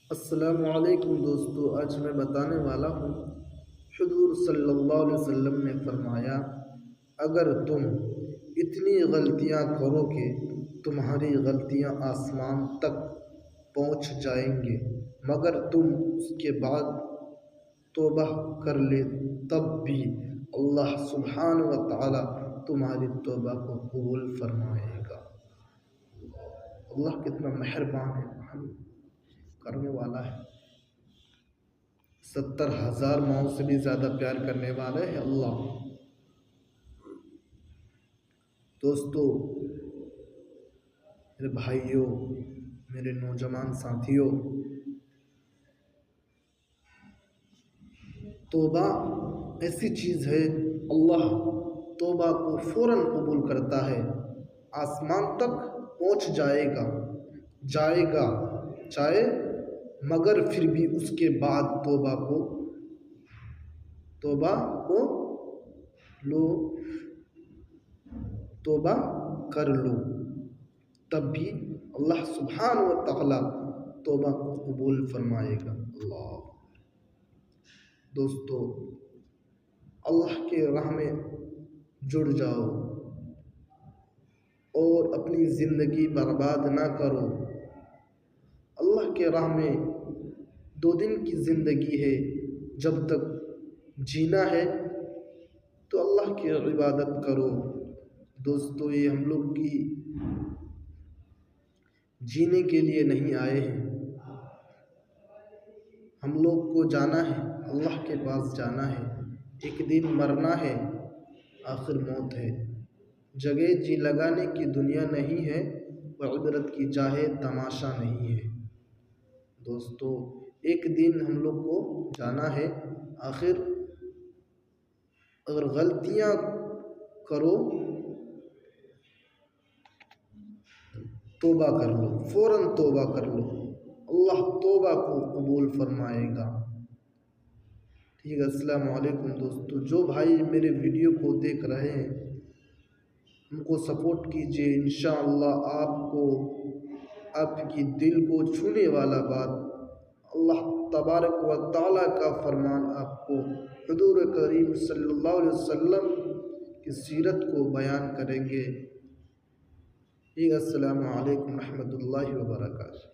अस्सलामुअलैकुम दोस्तों, आज मैं बताने वाला हूँ हुज़ूर सल्लल्लाहु अलैहि वसल्लम ने फरमाया, अगर तुम इतनी गलतियाँ करो कि तुम्हारी गलतियाँ आसमान तक पहुँच जाएंगे, मगर तुम उसके बाद तौबा कर ले, तब भी अल्लाह सुब्हान व तआला तुम्हारी तौबा को कबूल फरमाएगा। अल्लाह कितना मेहरबान है, रहम करने वाला है। 70,000 माओं से भी ज़्यादा प्यार करने वाले है अल्लाह। दोस्तों, मेरे भाइयों, मेरे नौजवान साथियों, तौबा ऐसी चीज़ है, अल्लाह तौबा को फ़ौरन कबूल करता है। आसमान तक पहुँच जाएगा चाहे, मगर फिर भी उसके बाद तौबा को लो तौबा कर लो, तब भी अल्लाह सुब्हान व तआला तौबा को कबूल फरमाएगा। अल्लाह। दोस्तों, अल्लाह के राह में जुड़ जाओ और अपनी ज़िंदगी बर्बाद ना करो। अल्लाह के राह में 2 दिन की ज़िंदगी है, जब तक जीना है तो अल्लाह की इबादत करो। दोस्तों, ये हम लोग की जीने के लिए नहीं आए हैं, हम लोग को जाना है, अल्लाह के पास जाना है। एक दिन मरना है, आखिर मौत है। जगह जी लगाने की दुनिया नहीं है, व इबरत की जाहे तमाशा नहीं है। दोस्तों, एक दिन हम लोग को जाना है। आखिर अगर गलतियाँ करो, तौबा कर लो, फ़ौरन तौबा कर लो, अल्लाह तौबा को कबूल फरमाएगा। ठीक है। अस्सलाम वालेकुम दोस्तों, जो भाई मेरे वीडियो को देख रहे हैं, हमको सपोर्ट कीजिए। इंशाअल्लाह आपको आपकी दिल को छूने वाला बात अल्लाह तबारक व तआला का फरमान आपको हुज़ूर करीम सल्लल्लाहु अलैहि वसल्लम की सीरत को बयान करेंगे। अस्सलामु अलैकुम रहमतुल्लाहि व बरकातहू।